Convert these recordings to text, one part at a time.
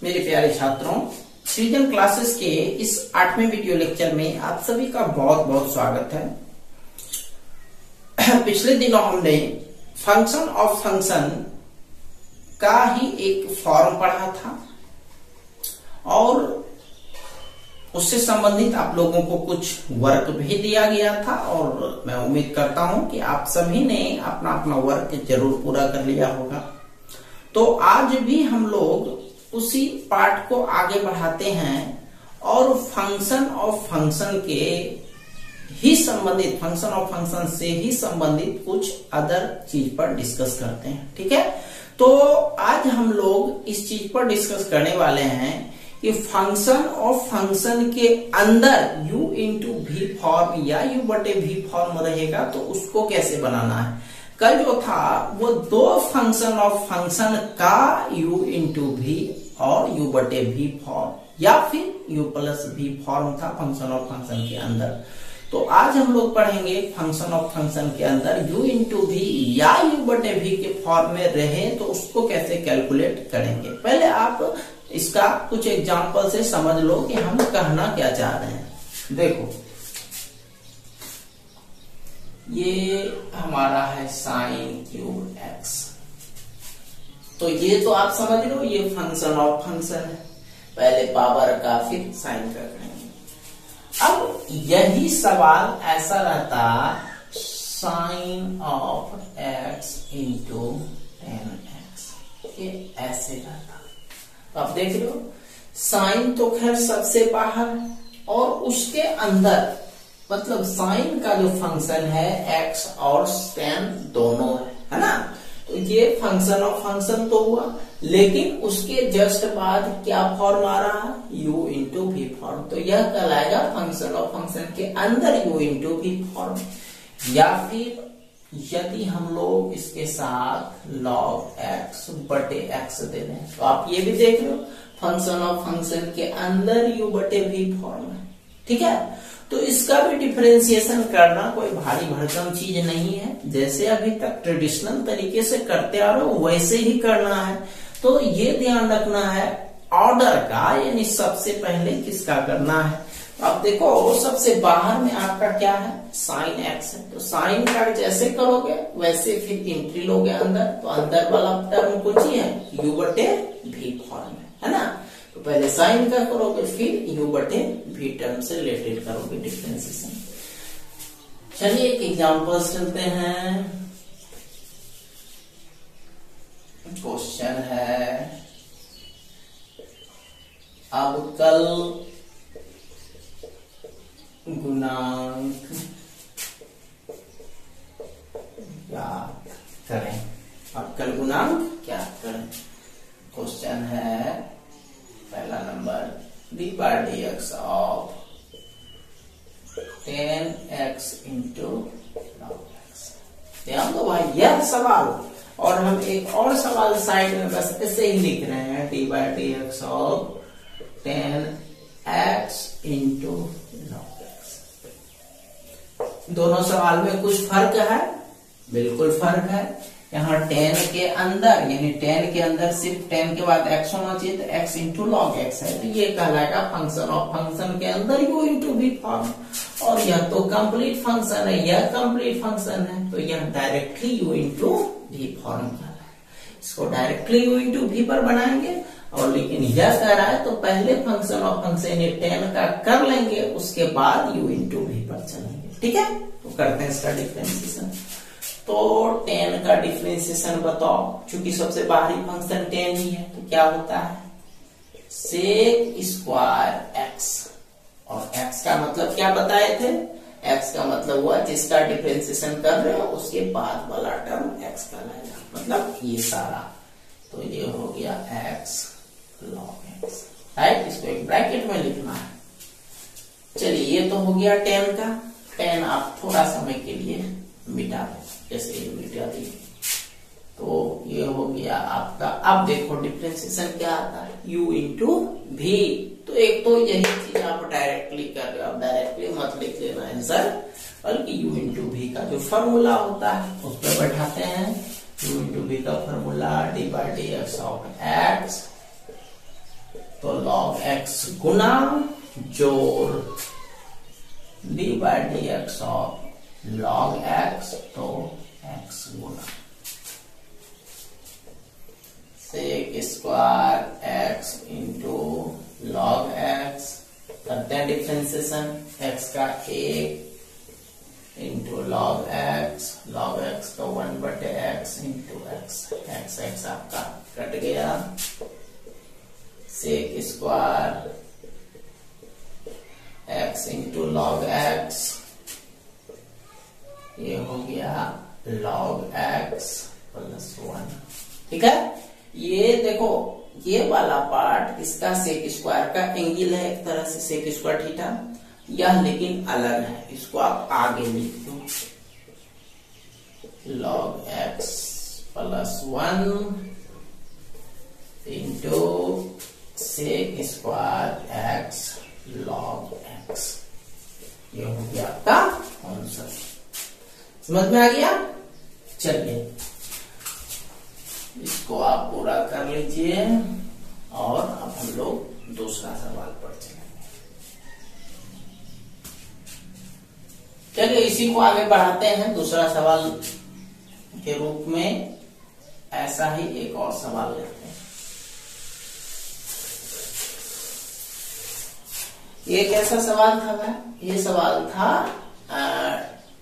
मेरे प्यारे छात्रों, सृजन क्लासेस के इस 8वें वीडियो लेक्चर में आप सभी का बहुत बहुत स्वागत है। पिछले दिनों हमने फंक्शन ऑफ फंक्शन का ही एक फॉर्म पढ़ा था और उससे संबंधित आप लोगों को कुछ वर्क भी दिया गया था और मैं उम्मीद करता हूं कि आप सभी ने अपना अपना वर्क जरूर पूरा कर लिया होगा। तो आज भी हम लोग उसी पार्ट को आगे बढ़ाते हैं और फंक्शन ऑफ फंक्शन के ही संबंधित फंक्शन ऑफ फंक्शन से ही संबंधित कुछ अदर चीज पर डिस्कस करते हैं। ठीक है, तो आज हम लोग इस चीज पर डिस्कस करने वाले हैं कि फंक्शन ऑफ फंक्शन के अंदर u इंटू भी फॉर्म या u बटे भी फॉर्म रहेगा, तो उसको कैसे बनाना है। कल जो था वो दो फंक्शन ऑफ फंक्शन का u इंटू भी और u बटे भी फॉर्म या फिर u प्लस भी फॉर्म था फंक्शन ऑफ फंक्शन के अंदर। तो आज हम लोग पढ़ेंगे फंक्शन ऑफ फंक्शन के अंदर u इंटू भी या u बटे भी के फॉर्म में रहे तो उसको कैसे कैलकुलेट करेंगे। पहले आप इसका कुछ एग्जांपल से समझ लो कि हम कहना क्या चाह रहे हैं। देखो, ये हमारा है साइन क्यूब एक्स, तो ये तो आप समझ लो ये फंक्शन ऑफ फंक्शन है। पहले पावर का फिर साइन का करेंगे। अब यही सवाल ऐसा रहता sine of X into ten X, ये ऐसे रहता। तो आप देख लो साइन तो खैर सबसे बाहर और उसके अंदर मतलब साइन का जो फंक्शन है x और tan दोनों है ना। तो ये फंक्शन ऑफ फंक्शन तो हुआ, लेकिन उसके जस्ट बाद क्या फॉर्म आ रहा है u इंटू भी फॉर्म। तो यह कहलाएगा फंक्शन ऑफ फंक्शन के अंदर u इंटू भी फॉर्म। या फिर यदि हम लोग इसके साथ log x बटे x दे दें तो आप ये भी देख लो फंक्शन ऑफ फंक्शन के अंदर u बटे भी फॉर्म है। ठीक है, तो इसका भी डिफरेंशिएशन करना कोई भारी भरकम चीज नहीं है। जैसे अभी तक ट्रेडिशनल तरीके से करते आ रहे हो वैसे ही करना है। तो ये ध्यान रखना है ऑर्डर का, यानी सबसे पहले किसका करना है। तो आप देखो सबसे बाहर में आपका क्या है साइन एक्स है, तो साइन का जैसे करोगे वैसे फिर एंट्री लोगे अंदर, तो अंदर वाला टर्म कुछ ही है u बटे भी फॉर्म है ना। तो पहले साइन का करोगे फिर u बटे भी टर्म से रिलेटेड करोगे डिफरेंशिएशन। चलिए एक एग्जांपल चलते हैं। क्वेश्चन है अवकल गुणांक ज्ञात करें। अवकल गुणांक ज्ञात करें। क्वेश्चन है पहला number D by D X of 10x into log X. ध्यान दो भाई यह सवाल, और हम एक और सवाल साइड में बस ऐसे ही लिख रहे हैं D by D X of 10x into log X. दोनों सवाल में कुछ फर्क है, बिल्कुल फर्क है। यहाँ 10 के अंदर यानी 10 के अंदर सिर्फ 10 के बाद x होना चाहिए, तो x इंटू लॉग एक्स है। तो ये कहलाएगा फंक्शन ऑफ फंक्शन के अंदर u इंटू भी फॉर्म। और यह तो कंप्लीट फंक्शन है, यह कंप्लीट फंक्शन है, तो यह डायरेक्टली u इंटू भी फॉर्म कहलाएगा। इसको डायरेक्टली u इंटू भी पर बनाएंगे। और लेकिन यह कह रहा है तो पहले फंक्शन ऑफ फंक्शन ये 10 का कर लेंगे, उसके बाद u इंटू भी पर चलेंगे। ठीक है, तो करते हैं इसका डिफरेंशिएशन। तो 10 का डिफरेंशिएशन बताओ, चूंकि सबसे बाहरी फंक्शन 10 ही है, तो क्या होता है सेक स्क्वायर x। और x का मतलब क्या बताए थे, x का मतलब हुआ जिसका डिफरेंशिएशन कर रहे हो उसके बाद वाला टर्म x का लाएगा, मतलब ये सारा। तो ये हो गया x log x, राइट। इसको एक ब्रैकेट में लिखना है। चलिए ये तो हो गया 10 का। 10 आप थोड़ा समय के लिए मिटा दो, जैसे ये मिटा दिए। तो ये हो गया आपका। अब देखो डिफरेंशिएशन क्या आता है u इंटू भी। तो एक तो यही चीज आप डायरेक्टली कर रहे हो, आप डायरेक्टली मत लिख लेना आंसर, बल्कि u इंटू भी का जो फॉर्मूला होता है उस पर बैठाते हैं। u इंटू भी का formula D by D X of X तो log x गुना जोड़ D by D X of log x, तो x गुना sec square x into log x, करते हैं डिफ्रेंसिएशन, x का 1 इंटू log x का 1/x इंटू x आपका कट गया, sec square x into log x, ये हो गया log x प्लस 1। ठीक है, ये देखो ये वाला पार्ट इसका सेक स्क्वायर का एंगल है, एक तरह से सेक स्क्वायर थीटा, यह लेकिन अलग है, इसको आप आगे लिख दो, log x plus 1 into sec square x log x, ये हो गया आपका आंसर। समझ में आ गया? चलिए इसको आप पूरा कर लीजिए और अब हम लोग दूसरा सवाल पर चलेंगे। चलिए इसी को आगे बढ़ाते हैं, दूसरा सवाल के रूप में ऐसा ही एक और सवाल लेते हैं। ये कैसा सवाल था भाई? ये सवाल था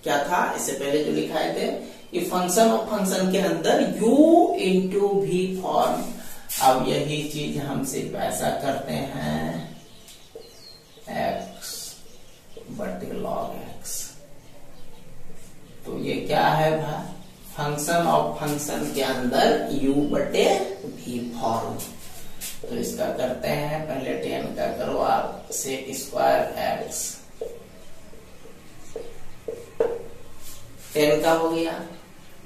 क्या था, इससे पहले जो लिखाए थे कि फंक्शन ऑफ फंक्शन के अंदर u इंटू भी फॉर्म। अब यही चीज हम सिर्फ ऐसा करते हैं x बटे log x, तो ये क्या है भाई? फंक्शन ऑफ फंक्शन के अंदर u बटे भी फॉर्म। तो इसका करते हैं, पहले 10 का करो आप, सेक स्क्वायर x 10 का हो गया,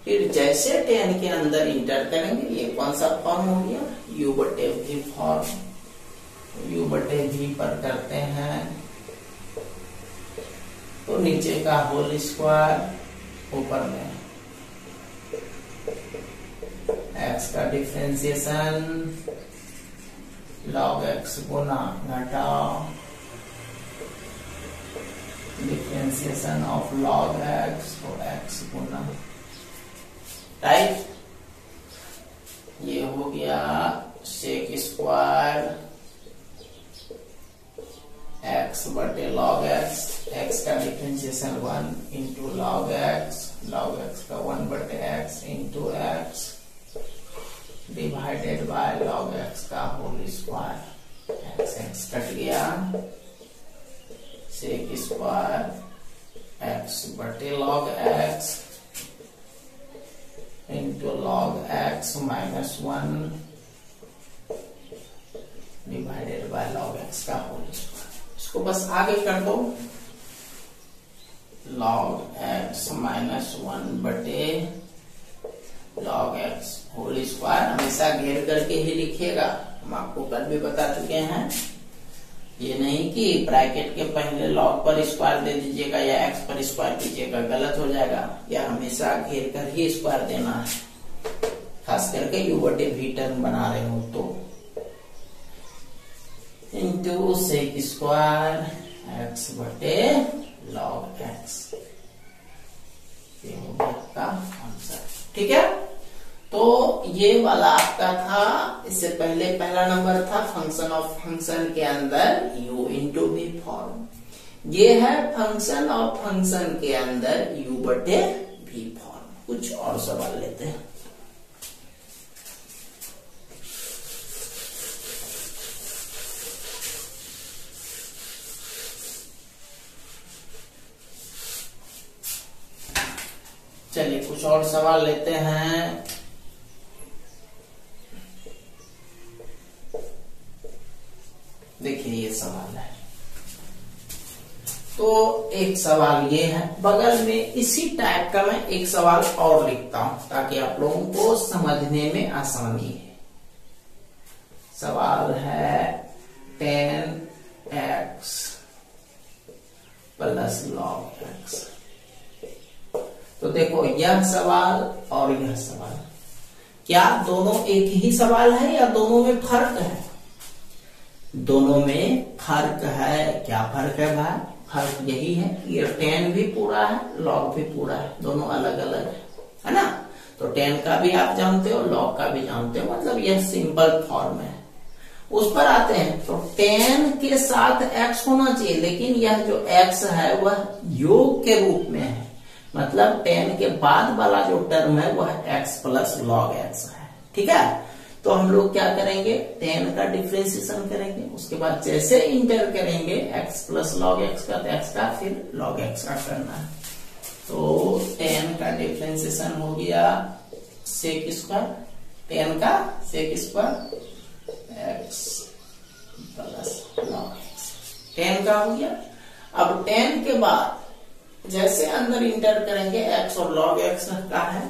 फिर जैसे 10 के अंदर इंटर करेंगे ये कौन सा फॉर्म हो गया? u बटे भी फॉर्म। u बटे भी पर करते हैं तो नीचे का होल स्क्वायर, ऊपर में x का डिफरेंशिएशन log x गुना घटाओ डिफरेंशिएशन ऑफ log x, तो x गुना, राइट। ये हो गया सेक स्क्वायर x बटे log x, x का डिफरेंशिएशन 1 इंटू log x का 1/x into x divided by log x का होल स्क्वायर, x कट गया, सेक स्क्वायर x बटे log x into log x minus 1 divided by log x का whole square. इसको बस आगे कर दो, log x माइनस 1 बटे log x होल स्क्वायर। हमेशा घेर करके ही लिखिएगा, हम आपको कल भी बता चुके हैं, ये नहीं कि ब्रैकेट के पहले log पर स्क्वायर दे दीजिएगा या x पर स्क्वायर कीजिएगा, गलत हो जाएगा। या हमेशा घेर कर ही स्क्वायर देना है, खास करके u बटे v टर्म बना रहे हो तो। इंटू सेक स्क्वायर x बटे log x, ये हो गया आपका आंसर। ठीक है, तो ये वाला आपका था, इससे पहले पहला नंबर था फंक्शन ऑफ फंक्शन के अंदर u इंटू भी फॉर्म। ये है फंक्शन ऑफ फंक्शन के अंदर u बटे भी फॉर्म। कुछ और सवाल लेते हैं। चलिए कुछ और सवाल लेते हैं। देखिए ये सवाल है, तो एक सवाल ये है, बगल में इसी टाइप का मैं एक सवाल और लिखता हूं ताकि आप लोगों को समझने में आसानी है। सवाल है 10x प्लस log x। तो देखो यह सवाल और यह सवाल, क्या दोनों एक ही सवाल है या दोनों में फर्क है? दोनों में फर्क है। क्या फर्क है भाई? फर्क यही है, ये tan भी पूरा है, log भी पूरा है, दोनों अलग अलग है ना। तो tan का भी आप जानते हो, log का भी जानते हो, मतलब यह सिंपल फॉर्म है। उस पर आते हैं तो tan के साथ x होना चाहिए, लेकिन यह जो x है वह योग के रूप में है, मतलब tan के बाद वाला जो टर्म है वह x प्लस log x है। ठीक है, तो हम लोग क्या करेंगे, tan का डिफरेंशिएशन करेंगे, उसके बाद जैसे इंटर करेंगे x प्लस log x का, तो x का फिर log x का करना है। तो tan का डिफरेंशिएशन हो गया sec स्क्वायर, tan का sec square x plus log x, tan का हो गया। अब tan के बाद जैसे अंदर इंटर करेंगे x और log x का है,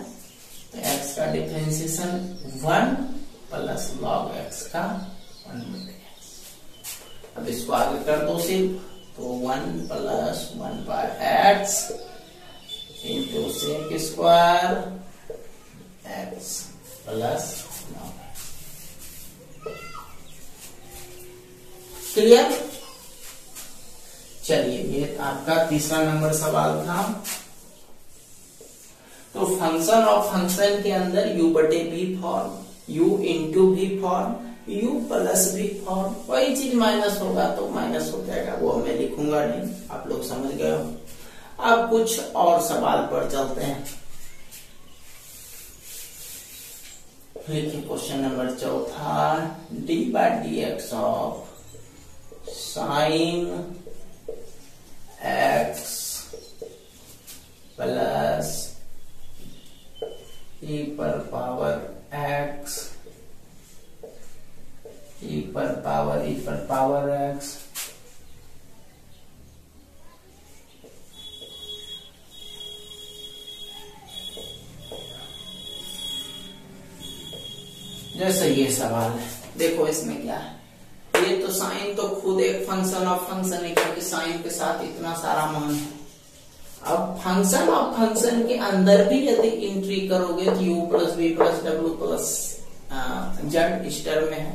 तो x का डिफरेंशिएशन 1 प्लस log x का 1/x। अब इसको आगे कर दो सिर्फ, तो 1 plus 1/x into sec square x plus log x। Clear? चलिए, ये आपका तीसरा नंबर सवाल था। तो फंक्शन ऑफ फंक्शन के अंदर u बटे v form, u into v form, u plus v form, वही चीज माइनस होगा तो माइनस हो जाएगा, वो मैं लिखूंगा नहीं, आप लोग समझ गए हो। अब कुछ और सवाल पर चलते हैं। देखिए question number 4, D by D X of sine X plus e पर पावर x, e पर पावर x जैसे ये सवाल है। देखो इसमें क्या है, ये तो साइन तो खुद एक फंक्शन ऑफ फंक्शन है, क्योंकि साइन के साथ इतना सारा मान है। अब फंक्शन ऑफ फंक्शन के अंदर भी यदि एंट्री करोगे तो u plus v plus w plus z इस टर्म में है।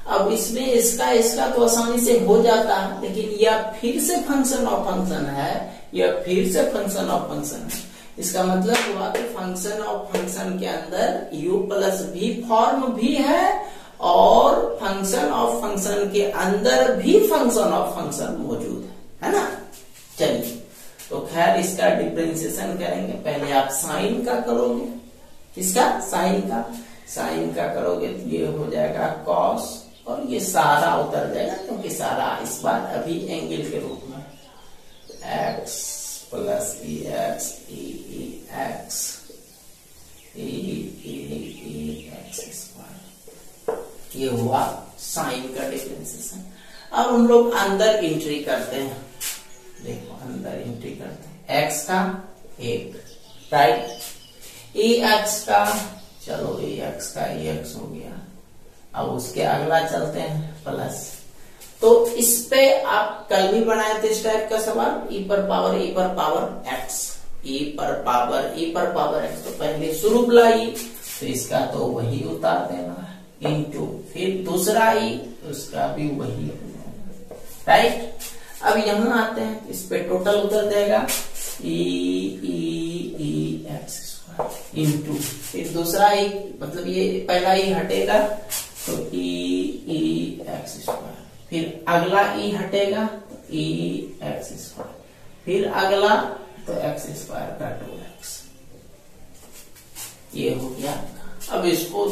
अब इसमें इसका तो आसानी से हो जाता है, लेकिन यह फिर से फंक्शन ऑफ फंक्शन है, यह फिर से फंक्शन ऑफ फंक्शन है। इसका मतलब हुआ कि फंक्शन ऑफ फंक्शन के अंदर u प्लस v फॉर्म भी है और फंक्शन ऑफ फंक्शन के अंदर भी फंक्शन ऑफ फंक्शन मौजूद है ना। चलिए, तो खैर इसका डिफरेंशिएशन करेंगे। पहले आप साइन का करोगे, किसका? साइन का करोगे तो ये हो जाएगा कॉस, और ये सारा उतर जाएगा क्योंकि सारा इस बार अभी एंगल के रूप में x प्लस ई एक्स स्क्वायर, ये हुआ साइन का डिफरेंशिएशन। अब हम लोग अंदर एंट्री करते हैं। देखो अंदर एंट्री करते हैं, x का 1, राइट, ex का, चलो ex का ex हो गया। अब उसके अगला चलते हैं प्लस। तो इस पे आप कल भी बनाए थे इस टाइप का सवाल, e पर पावर x, e पर पावर x, तो पहले शुरू लाई तो इसका तो वही उतार देना है, इंटू फिर दूसरा e, उसका भी वही हो जाएगा, राइट। अब यहां आते हैं, इस पे टोटल उतर जाएगा e एक्स स्क्वायर इंटू फिर दूसरा e, मतलब ये पहला e हटेगा तो e एक्स स्क्वायर, फिर अगला e हटेगा तो e एक्स स्क्वायर, फिर अगला तो एक्स स्क्वायर का 2x, ये हो गया। अब इसको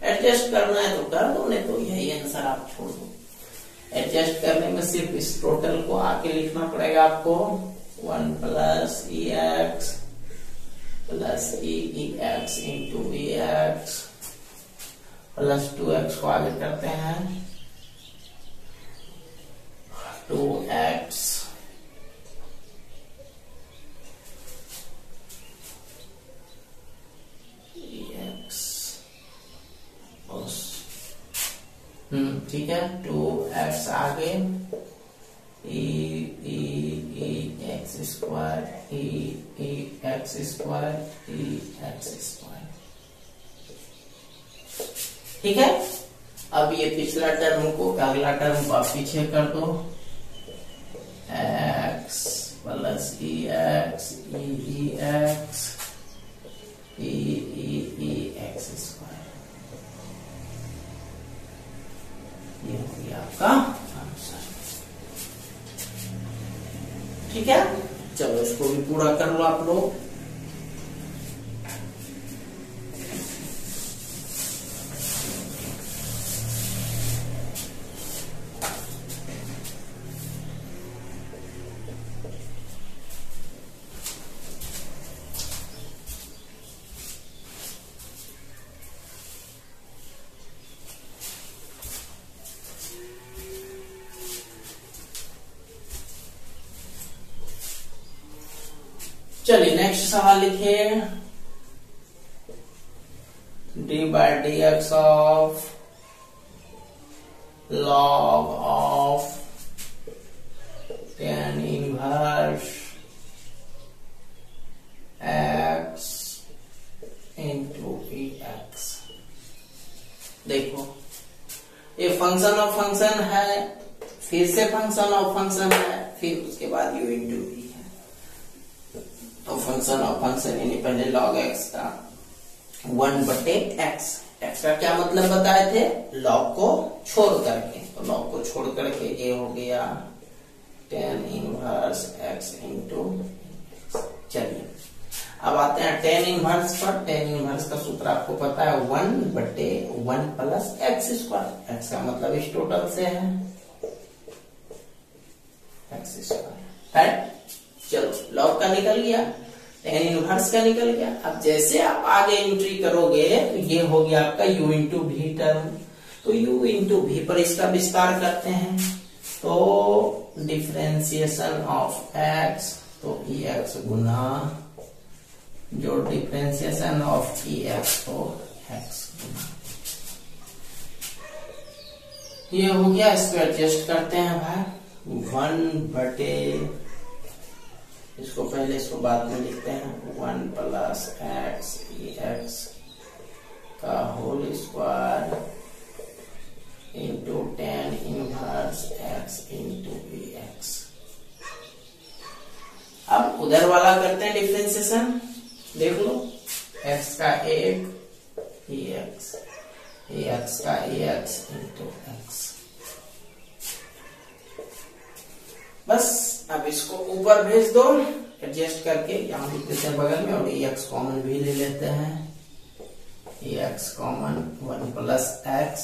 एडजस्ट करना है तो कर दो, नहीं तो यही आंसर आप छोड़ दो। एडजस्ट करने में सिर्फ इस टोटल को आके लिखना पड़ेगा आपको, 1 प्लस ई एक्स प्लस ई x into E x plus 2x को आगे करते हैं 2x ठीक है, 2x आगे x square x square x square, ठीक है। अब ये पिछला टर्म को, अगला टर्म को आप पीछे कर दो, x प्लस ई x E x E x square, ये हो गया आपका आंसर। ठीक है, चलो इसको भी पूरा कर लो आप लोग। चलिए नेक्स्ट सवाल लिखिए, D by D X of log of tan inverse X into E x. देखो ये फंक्शन ऑफ फंक्शन है, फिर से फंक्शन ऑफ फंक्शन है, फिर उसके बाद यू इंटू ई। तो फंक्शन ऑफ फंक्शन यानी पहले log x का 1/x, x का क्या मतलब बताए थे, log को छोड़ करके, तो log को छोड़ करके ये हो गया tan इनवर्स x इंटू। चलिए अब आते हैं tan इनवर्स पर। tan इनवर्स का सूत्र आपको पता है 1/1 प्लस एक्स स्क्वायर, x का मतलब इस टोटल से है एक्स स्क्वायर है। चलो log का निकल गया, tan इनवर्स का निकल गया। अब जैसे आप आगे एंट्री करोगे तो ये हो गया आपका u इंटू भी टर्म, तो u इंटू भी पर इसका विस्तार करते हैं, तो डिफरेंशिएशन ऑफ x, तो ई एक्स गुना जो डिफरेंशिएशन ऑफ ई एक्स, तो x गुना ये हो गया। इसको एडजस्ट करते हैं भाई, 1/, इसको पहले इसको बाद में लिखते हैं, 1 प्लस एक्स ई एक्स का whole square into tan inverse X into E X. अब उधर वाला करते हैं डिफरेंशिएशन, देख लो x का 1 ई एक्स का ई एक्स इंटू एक्स। बस अब इसको ऊपर भेज दो एडजस्ट करके, यहां लिख देते हैं बगल में, और ये एक्स कॉमन भी ले लेते हैं, ये X common 1 plus X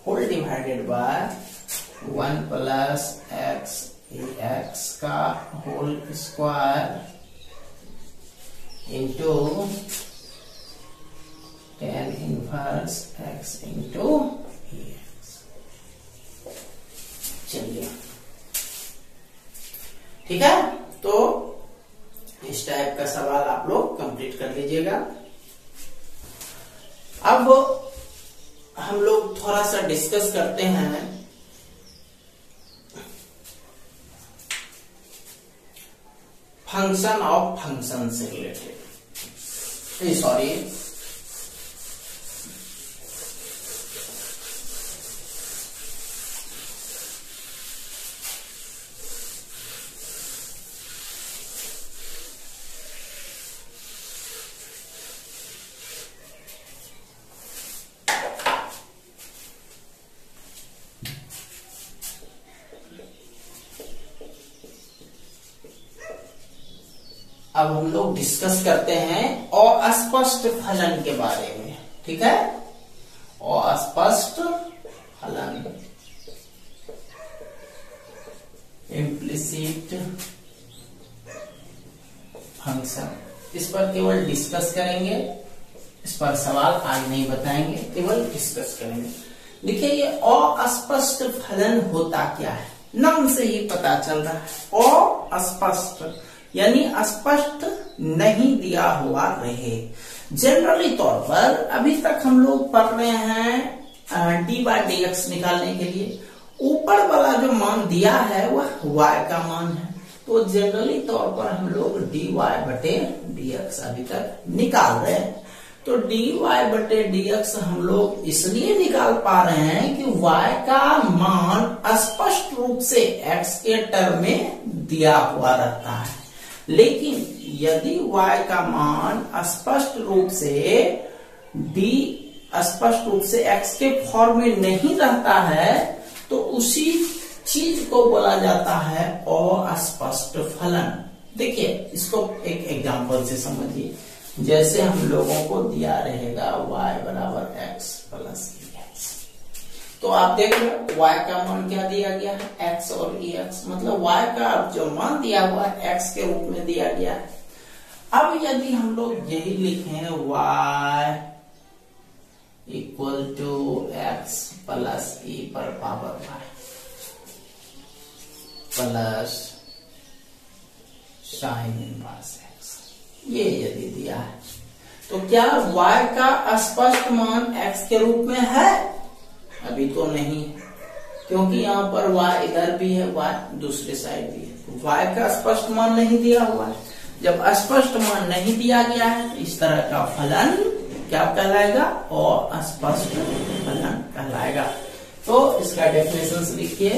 whole divided by 1 plus X X का whole square into tan inverse X into X. चलिए ठीक है, तो इस टाइप का सवाल आप लोग कंप्लीट कर लीजिएगा। अब हम लोग थोड़ा सा डिस्कस करते हैं फंक्शन ऑफ फंक्शन से रिलेटेड, सॉरी अब हम लोग डिस्कस करते हैं अस्पष्ट फलन के बारे में। ठीक है, अस्पष्ट फलन, इम्प्लिसिट फंक्शन, इस पर केवल डिस्कस करेंगे, इस पर सवाल आज नहीं बताएंगे, केवल डिस्कस करेंगे। देखिए ये अस्पष्ट फलन होता क्या है, नाम से ही पता चल रहा है। अस्पष्ट यानी स्पष्ट नहीं दिया हुआ रहे। जनरली तौर पर अभी तक हम लोग पढ़ रहे हैं डी बाई डी एक्स निकालने के लिए ऊपर वाला जो मान दिया है वह y का मान है, तो जनरली तौर पर हम लोग dy बटे dx अभी तक निकाल रहे हैं। तो dy बटे dx हम लोग इसलिए निकाल पा रहे हैं कि y का मान स्पष्ट रूप से x के टर्म में दिया हुआ रहता है, लेकिन यदि y का मान स्पष्ट रूप से x के फॉर्म में नहीं रहता है तो उसी चीज को बोला जाता है अस्पष्ट फलन। देखिए इसको एक एग्जांपल से समझिए। जैसे हम लोगों को दिया रहेगा y बराबर x प्लस ex, तो आप देख रहे हो y का मान क्या दिया गया है, x और ex, मतलब y का जो मान दिया हुआ है x के रूप में दिया गया है। अब यदि हम लोग यही लिखें y equal to x plus e पर power y plus sine inverse x, ये यदि दिया है तो क्या y का स्पष्ट मान x के रूप में है? अभी तो नहीं है, क्योंकि यहाँ पर y इधर भी है, y दूसरे साइड भी है, तो y का स्पष्ट मान नहीं दिया हुआ है। जब स्पष्ट मान नहीं दिया गया है तो इस तरह का फलन क्या कहलाएगा, अस्पष्ट फलन कहलाएगा। तो इसका डेफिनेशन लिखिए,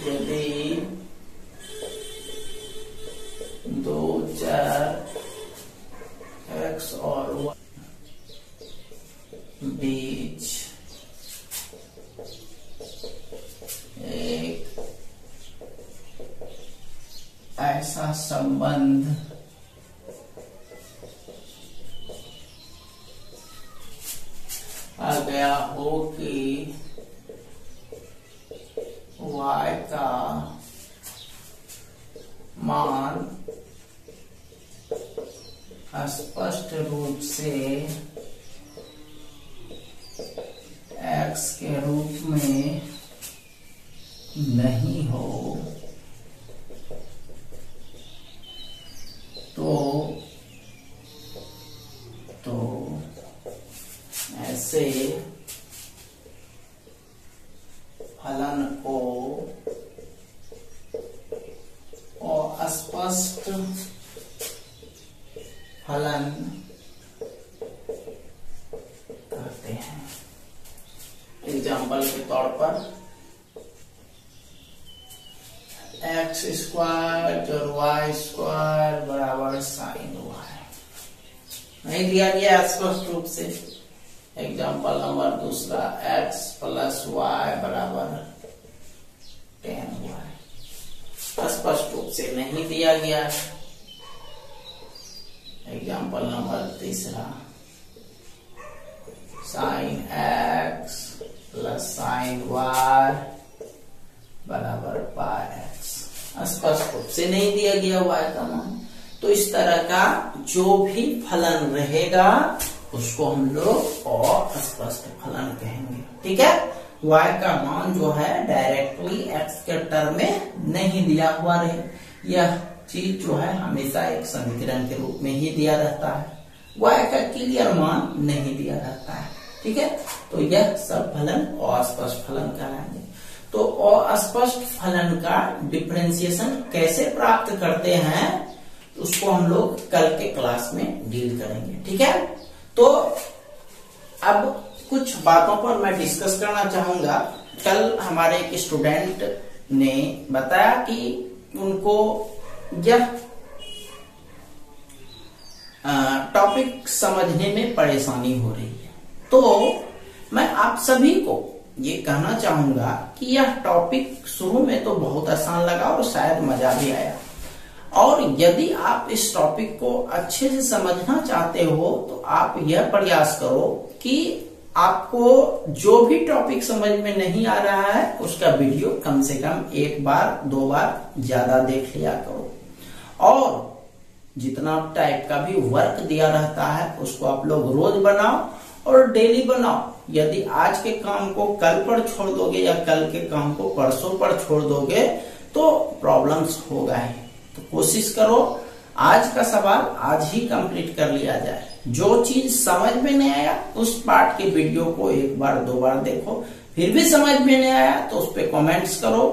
यदि दो चर x और y बीच एक ऐसा संबंध आ गया हो कि y का मान स्पष्ट रूप से x के रूप में नहीं हो तो ऐसे फलन को अस्पष्ट फलन कहते हैं। एग्जाम्पल के तौर पर एक्स स्क्वायर और वाई स्क्वायर बराबर साइन वाई नहीं दिया गया स्पष्ट रूप से। एग्जाम्पल नंबर दूसरा, एक्स प्लस वाई बराबर 10y, स्पष्ट रूप से नहीं दिया गया। एग्जाम्पल नंबर तीसरा, sine X plus sine Y बराबर पाई एक्स, स्पष्ट रूप से नहीं दिया गया y का मान। तो इस तरह का जो भी फलन रहेगा उसको हम लोग अस्पष्ट फलन कहेंगे। ठीक है, y का मान जो है डायरेक्टली x के टर्म में नहीं दिया हुआ रहे, यह चीज जो है हमेशा एक समीकरण के रूप में ही दिया रहता है, y का क्लियर मान नहीं दिया रहता है। ठीक है, तो यह सब फलन अस्पष्ट फलन कहलाएंगे। तो अस्पष्ट फलन का डिफरेंशिएशन कैसे प्राप्त करते हैं उसको हम लोग कल के क्लास में डील करेंगे। ठीक है, तो अब कुछ बातों पर मैं डिस्कस करना चाहूंगा। कल हमारे एक स्टूडेंट ने बताया कि उनको यह टॉपिक समझने में परेशानी हो रही है, तो मैं आप सभी को ये कहना चाहूंगा कि यह टॉपिक शुरू में तो बहुत आसान लगा और शायद मजा भी आया, और यदि आप इस टॉपिक को अच्छे से समझना चाहते हो तो आप यह प्रयास करो कि आपको जो भी टॉपिक समझ में नहीं आ रहा है उसका वीडियो कम से कम 1 बार 2 बार ज्यादा देख लिया करो, और जितना टाइप का भी वर्क दिया रहता है उसको आप लोग रोज बनाओ और डेली बनाओ। यदि आज के काम को कल पर छोड़ दोगे या कल के काम को परसों पर छोड़ दोगे तो प्रॉब्लम्स होगा ही। तो कोशिश करो आज का सवाल आज ही कंप्लीट कर लिया जाए। जो चीज समझ में नहीं आया उस पार्ट के वीडियो को 1 बार 2 बार देखो, फिर भी समझ में नहीं आया तो उस पे कमेंट्स करो,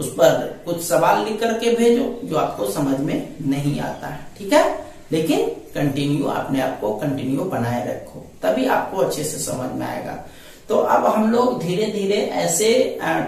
उस पर कुछ सवाल लिख करके भेजो जो आपको समझ में नहीं आता है, ठीक है। लेकिन कंटिन्यू, अपने आप को कंटिन्यू बनाए रखो, तभी आपको अच्छे से समझ में आएगा। तो अब हम लोग धीरे धीरे ऐसे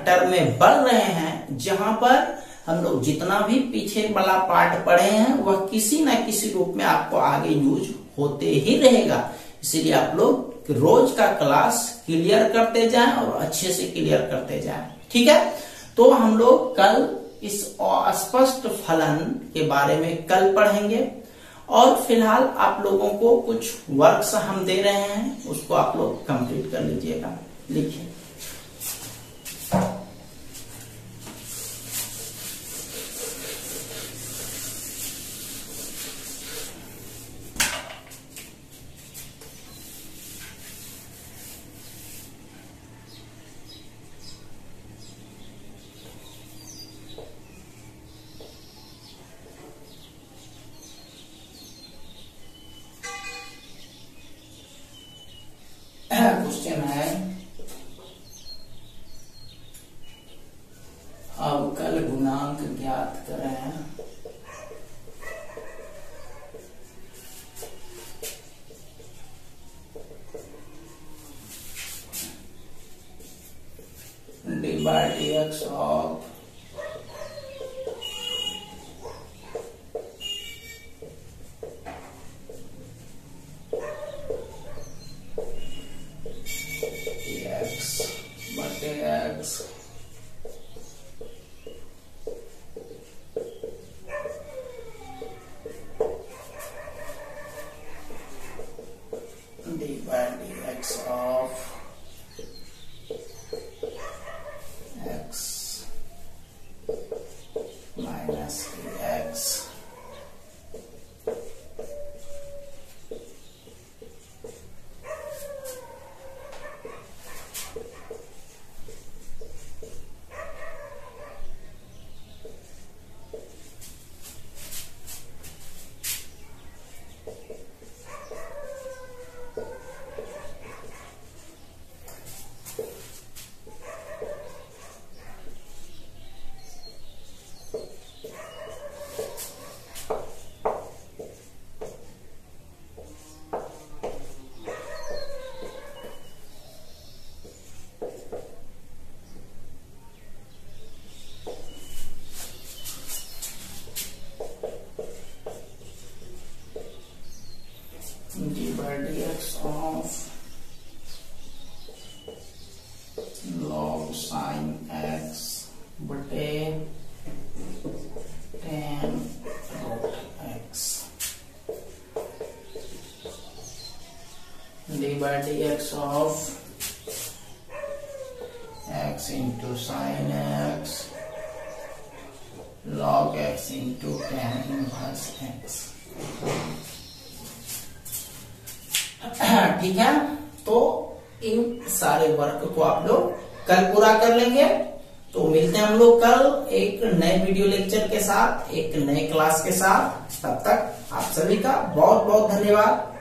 टर्म में बढ़ रहे हैं जहां पर हम लोग जितना भी पीछे वाला पार्ट पढ़े हैं वह किसी न किसी रूप में आपको आगे यूज होते ही रहेगा। इसीलिए आप लोग रोज का क्लास क्लियर करते जाएं और अच्छे से क्लियर करते जाएं, ठीक है। तो हम लोग कल इस अस्पष्ट फलन के बारे में कल पढ़ेंगे, और फिलहाल आप लोगों को कुछ वर्क्स हम दे रहे हैं, उसको आप लोग कंप्लीट कर लीजिएगा। लिखिए। क्वेश्चन है, अवकल गुणांक ज्ञात करें। dy/dx of x dy/dx of x minus dx dy/dx of log sin x बटे tan root x dy/dx of x into sin x log x into tan inverse x। ठीक है, तो इन सारे वर्क को आप लोग कल पूरा कर लेंगे। तो मिलते हैं हम लोग कल एक नए वीडियो लेक्चर के साथ, एक नए क्लास के साथ। तब तक आप सभी का बहुत बहुत धन्यवाद।